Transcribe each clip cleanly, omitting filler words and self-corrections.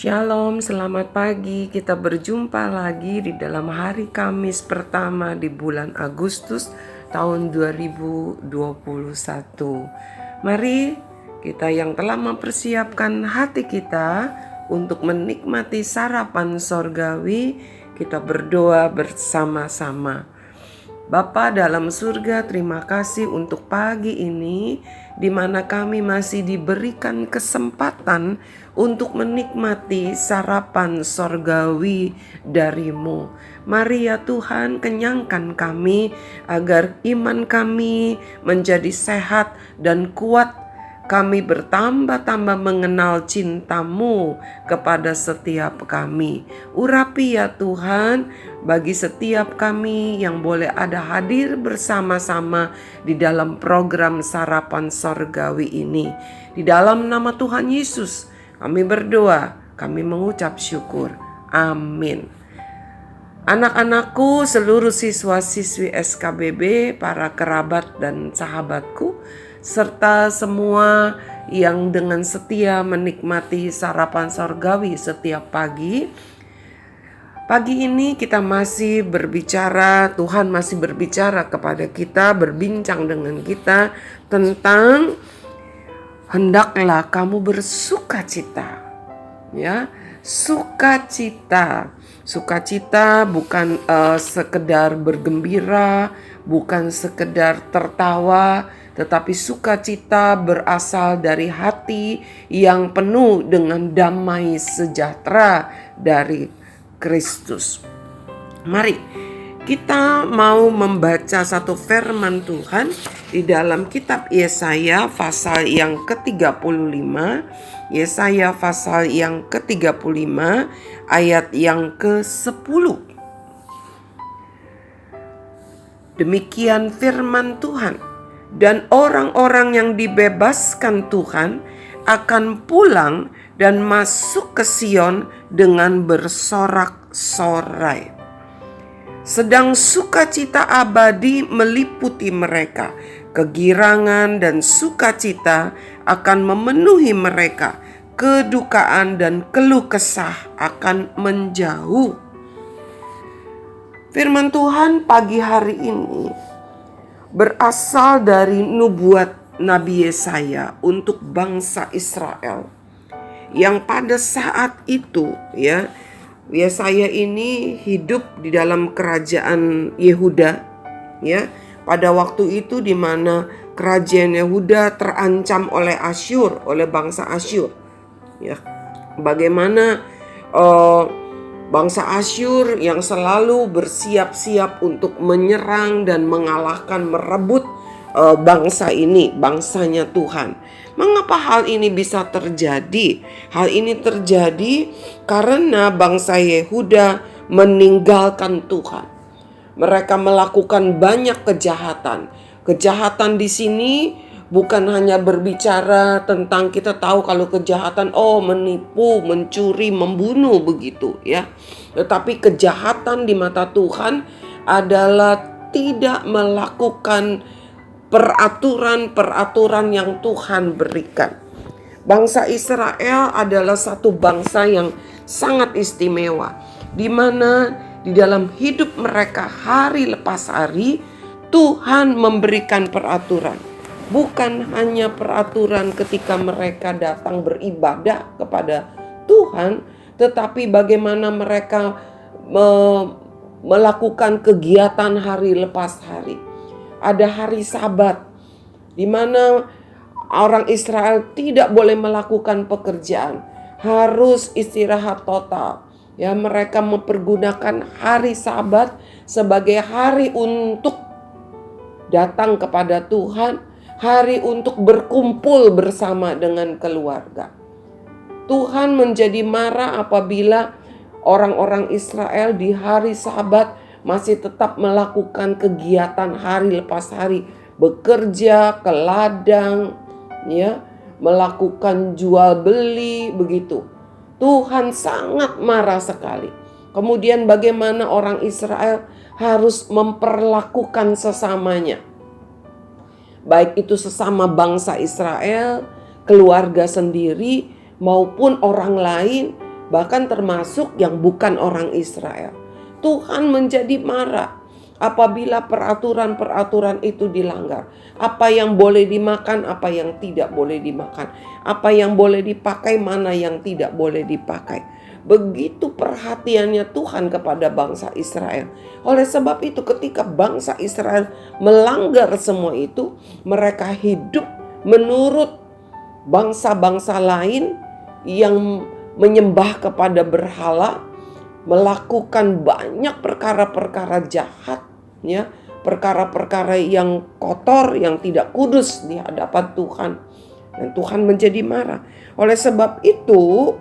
Shalom, selamat pagi. Kita berjumpa lagi di dalam hari Kamis pertama di bulan Agustus tahun 2021. Mari kita yang telah mempersiapkan hati kita untuk menikmati sarapan sorgawi, kita berdoa bersama-sama. Bapa dalam surga, terima kasih untuk pagi ini di mana kami masih diberikan kesempatan untuk menikmati sarapan sorgawi dari-Mu. Mari ya Tuhan, kenyangkan kami agar iman kami menjadi sehat dan kuat. Kami bertambah-tambah mengenal cinta-Mu kepada setiap kami. Urapi ya Tuhan, bagi setiap kami yang boleh ada hadir bersama-sama di dalam program sarapan sorgawi ini. Di dalam nama Tuhan Yesus, kami berdoa, kami mengucap syukur. Amin. Anak-anakku, seluruh siswa-siswi SKBB, para kerabat dan sahabatku, serta semua yang dengan setia menikmati sarapan sorgawi setiap pagi. Pagi ini kita masih berbicara, Tuhan masih berbicara kepada kita, berbincang dengan kita tentang hendaklah kamu bersukacita. Ya, sukacita. Sukacita bukan sekedar bergembira, bukan sekedar tertawa, tetapi sukacita berasal dari hati yang penuh dengan damai sejahtera dari Kristus. Mari kita mau membaca satu firman Tuhan di dalam kitab Yesaya pasal yang ke-35. Yesaya pasal yang ke-35 ayat yang ke-10. Demikian firman Tuhan. Dan orang-orang yang dibebaskan Tuhan akan pulang dan masuk ke Sion dengan bersorak-sorai. Sedang sukacita abadi meliputi mereka. Kegirangan dan sukacita akan memenuhi mereka. Kedukaan dan keluh kesah akan menjauh. Firman Tuhan pagi hari ini berasal dari nubuat Nabi Yesaya untuk bangsa Israel. Yang pada saat itu ya, Yesaya ini hidup di dalam kerajaan Yehuda ya. Pada waktu itu di mana kerajaan Yehuda terancam oleh Asyur, oleh bangsa Asyur. Ya. Bagaimana bangsa Asyur yang selalu bersiap-siap untuk menyerang dan mengalahkan, merebut bangsa ini, bangsanya Tuhan. Mengapa hal ini bisa terjadi? Hal ini terjadi karena bangsa Yehuda meninggalkan Tuhan. Mereka melakukan banyak kejahatan. Kejahatan di sini bukan hanya berbicara tentang, kita tahu kalau kejahatan menipu, mencuri, membunuh begitu ya. Tetapi kejahatan di mata Tuhan adalah tidak melakukan peraturan-peraturan yang Tuhan berikan. Bangsa Israel adalah satu bangsa yang sangat istimewa, di mana di dalam hidup mereka hari lepas hari Tuhan memberikan peraturan. Bukan hanya peraturan ketika mereka datang beribadah kepada Tuhan, tetapi bagaimana mereka melakukan kegiatan hari lepas hari. Ada hari Sabat di mana orang Israel tidak boleh melakukan pekerjaan, harus istirahat total. Ya, mereka mempergunakan hari Sabat sebagai hari untuk datang kepada Tuhan, hari untuk berkumpul bersama dengan keluarga. Tuhan menjadi marah apabila orang-orang Israel di hari Sabat masih tetap melakukan kegiatan hari lepas hari, bekerja ke ladang, ya, melakukan jual beli begitu. Tuhan sangat marah sekali. Kemudian bagaimana orang Israel harus memperlakukan sesamanya, baik itu sesama bangsa Israel, keluarga sendiri, maupun orang lain. bahkan termasuk yang bukan orang Israel. Tuhan menjadi marah apabila peraturan-peraturan itu dilanggar. Apa yang boleh dimakan, apa yang tidak boleh dimakan. Apa yang boleh dipakai, mana yang tidak boleh dipakai. Begitu perhatiannya Tuhan kepada bangsa Israel. Oleh sebab itu ketika bangsa Israel melanggar semua itu, mereka hidup menurut bangsa-bangsa lain yang menyembah kepada berhala, melakukan banyak perkara-perkara jahat, ya, perkara-perkara yang kotor, yang tidak kudus di hadapan Tuhan. Dan Tuhan menjadi marah. Oleh sebab itu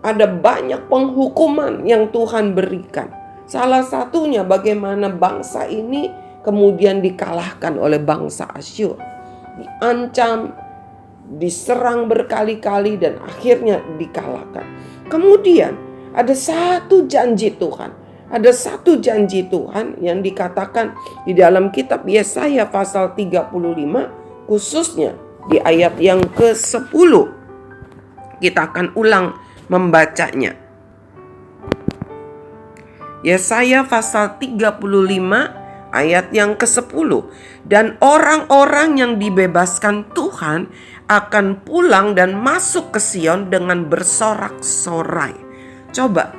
ada banyak penghukuman yang Tuhan berikan. Salah satunya bagaimana bangsa ini kemudian dikalahkan oleh bangsa Asyur. Diancam, diserang berkali-kali dan akhirnya dikalahkan. Kemudian ada satu janji Tuhan. Ada satu janji Tuhan yang dikatakan di dalam kitab Yesaya pasal 35, khususnya di ayat yang ke-10. Kita akan ulang membacanya. Yesaya pasal 35 ayat yang ke-10. Dan orang-orang yang dibebaskan Tuhan akan pulang dan masuk ke Sion dengan bersorak-sorai. Coba,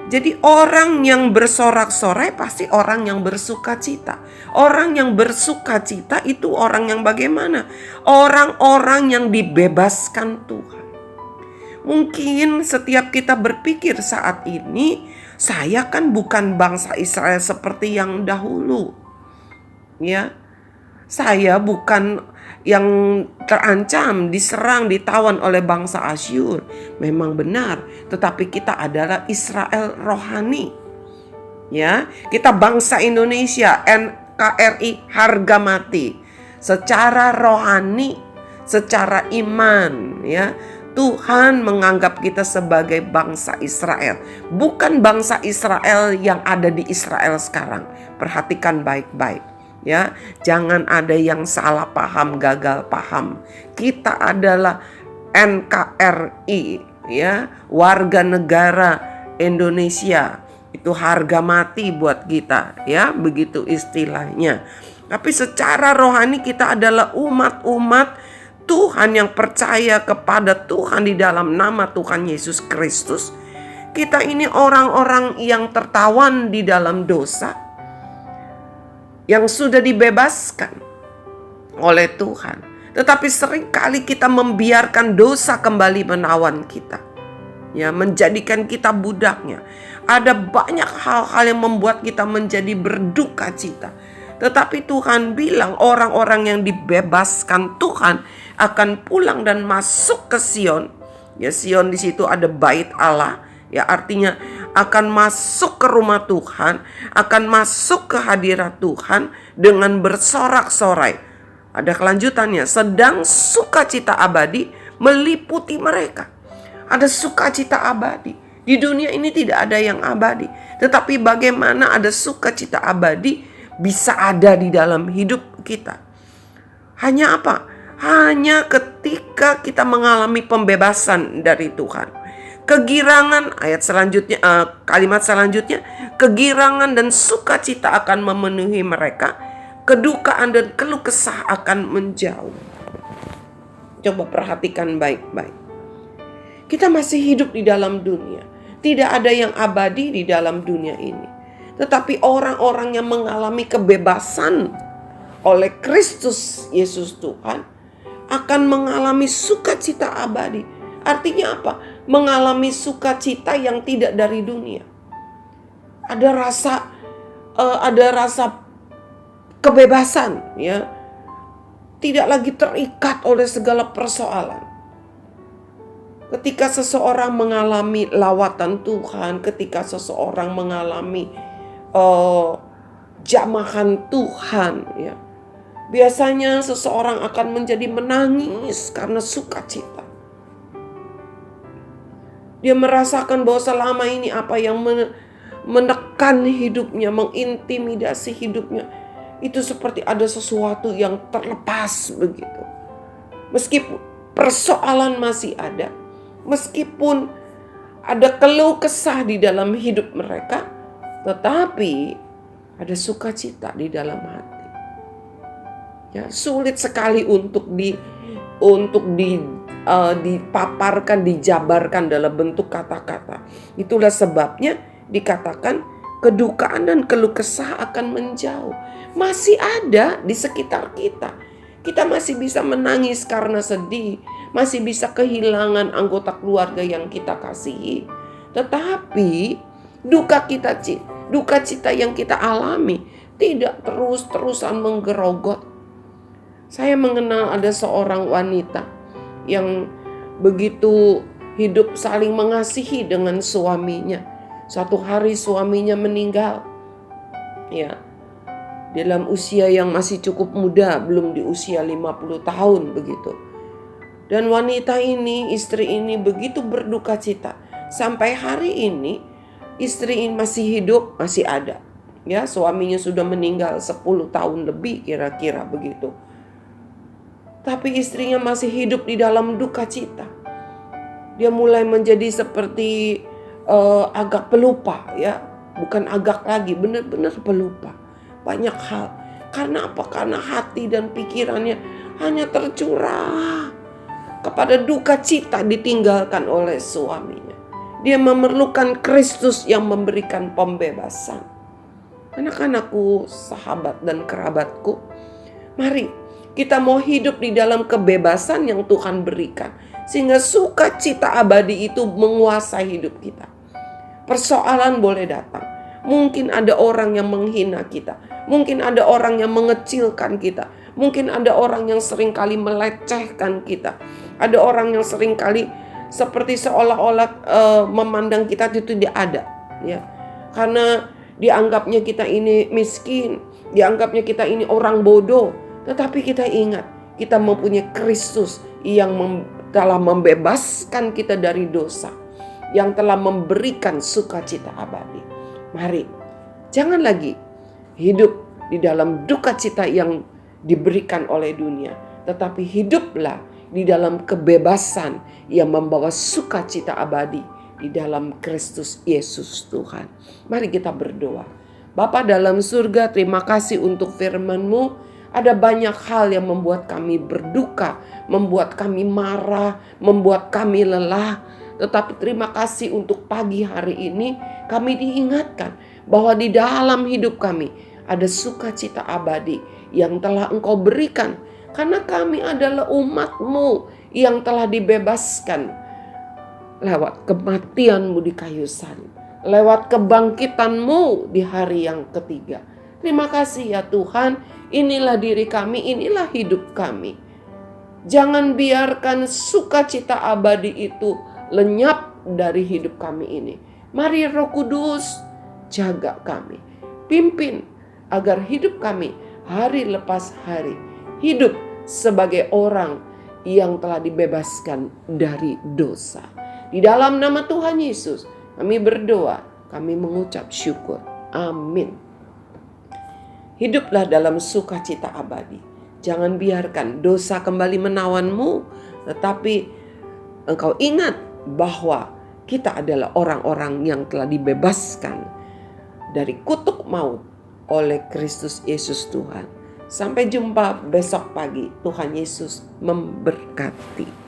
jadi orang yang bersorak-sorai pasti orang yang bersuka cita. Orang yang bersuka cita itu orang yang bagaimana? Orang-orang yang dibebaskan Tuhan. Mungkin setiap kita berpikir saat ini, saya kan bukan bangsa Israel seperti yang dahulu. Ya, saya bukan yang terancam, diserang, ditawan oleh bangsa Asyur. Memang benar, tetapi kita adalah Israel rohani. Ya, kita bangsa Indonesia, NKRI harga mati. Secara rohani, secara iman, ya. Tuhan menganggap kita sebagai bangsa Israel, bukan bangsa Israel yang ada di Israel sekarang. Perhatikan baik-baik, ya. Jangan ada yang salah paham, gagal paham. Kita adalah NKRI, ya, warga negara Indonesia. Itu harga mati buat kita, ya, begitu istilahnya. Tapi secara rohani kita adalah umat-umat Tuhan yang percaya kepada Tuhan di dalam nama Tuhan Yesus Kristus. Kita ini orang-orang yang tertawan di dalam dosa, yang sudah dibebaskan oleh Tuhan. Tetapi seringkali kita membiarkan dosa kembali menawan kita, ya, menjadikan kita budaknya. Ada banyak hal-hal yang membuat kita menjadi berduka cita. Tetapi Tuhan bilang orang-orang yang dibebaskan Tuhan akan pulang dan masuk ke Sion. Ya, Sion di situ ada bait Allah, ya, artinya akan masuk ke rumah Tuhan, akan masuk ke hadirat Tuhan dengan bersorak-sorai. Ada kelanjutannya, sedang sukacita abadi meliputi mereka. Ada sukacita abadi. Di dunia ini tidak ada yang abadi, tetapi bagaimana ada sukacita abadi bisa ada di dalam hidup kita. Hanya apa? Hanya ketika kita mengalami pembebasan dari Tuhan. Kegirangan, ayat selanjutnya, kalimat selanjutnya, kegirangan dan sukacita akan memenuhi mereka, kedukaan dan keluh kesah akan menjauh. Coba perhatikan baik-baik. Kita masih hidup di dalam dunia. Tidak ada yang abadi di dalam dunia ini. Tetapi orang-orang yang mengalami kebebasan oleh Kristus Yesus Tuhan akan mengalami sukacita abadi. Artinya apa? Mengalami sukacita yang tidak dari dunia. Ada rasa kebebasan, ya. Tidak lagi terikat oleh segala persoalan. Ketika seseorang mengalami lawatan Tuhan, ketika seseorang mengalami jamahan Tuhan, ya, biasanya seseorang akan menjadi menangis karena sukacita. Dia merasakan bahwa selama ini apa yang menekan hidupnya, mengintimidasi hidupnya, itu seperti ada sesuatu yang terlepas begitu. Meskipun persoalan masih ada, meskipun ada keluh kesah di dalam hidup mereka, tetapi ada sukacita di dalam hati. Ya, sulit sekali untuk dipaparkan, dijabarkan dalam bentuk kata-kata. Itulah sebabnya dikatakan kedukaan dan keluh kesah akan menjauh. Masih ada di sekitar kita. Kita masih bisa menangis karena sedih, masih bisa kehilangan anggota keluarga yang kita kasihi. Tetapi duka cita yang kita alami tidak terus-terusan menggerogot. Saya mengenal ada seorang wanita yang begitu hidup saling mengasihi dengan suaminya. Suatu hari suaminya meninggal. Ya, dalam usia yang masih cukup muda, belum di usia 50 tahun begitu. Dan wanita ini, istri ini begitu berduka cita. Sampai hari ini istri ini masih hidup, masih ada. Ya, suaminya sudah meninggal 10 tahun lebih kira-kira begitu. Tapi istrinya masih hidup di dalam duka cita. Dia mulai menjadi seperti agak pelupa, ya, bukan agak lagi, benar-benar pelupa. Banyak hal. Karena apa? Karena hati dan pikirannya hanya tercurah kepada duka cita ditinggalkan oleh suaminya. Dia memerlukan Kristus yang memberikan pembebasan. Anak-anakku, sahabat dan kerabatku, mari kita mau hidup di dalam kebebasan yang Tuhan berikan, sehingga sukacita abadi itu menguasai hidup kita. Persoalan boleh datang. Mungkin ada orang yang menghina kita. Mungkin ada orang yang mengecilkan kita. Mungkin ada orang yang seringkali melecehkan kita. Ada orang yang seringkali seperti seolah-olah memandang kita itu tidak ada. Ya. Karena dianggapnya kita ini miskin. Dianggapnya kita ini orang bodoh. Tetapi kita ingat, kita mempunyai Kristus yang telah membebaskan kita dari dosa, yang telah memberikan sukacita abadi. Mari, jangan lagi hidup di dalam duka cita yang diberikan oleh dunia, tetapi hiduplah di dalam kebebasan yang membawa sukacita abadi di dalam Kristus Yesus Tuhan. Mari kita berdoa. Bapa dalam surga, terima kasih untuk firman-Mu. Ada banyak hal yang membuat kami berduka, membuat kami marah, membuat kami lelah. Tetapi terima kasih untuk pagi hari ini kami diingatkan bahwa di dalam hidup kami ada sukacita abadi yang telah Engkau berikan. Karena kami adalah umat-Mu yang telah dibebaskan lewat kematian-Mu di kayu salib, lewat kebangkitan-Mu di hari yang ketiga. Terima kasih ya Tuhan, inilah diri kami, inilah hidup kami. Jangan biarkan sukacita abadi itu lenyap dari hidup kami ini. Mari Roh Kudus jaga kami, pimpin agar hidup kami hari lepas hari hidup sebagai orang yang telah dibebaskan dari dosa. Di dalam nama Tuhan Yesus kami berdoa, kami mengucap syukur. Amin. Hiduplah dalam sukacita abadi. Jangan biarkan dosa kembali menawanmu, tetapi engkau ingat bahwa kita adalah orang-orang yang telah dibebaskan dari kutuk maut oleh Kristus Yesus Tuhan. Sampai jumpa besok pagi. Tuhan Yesus memberkati.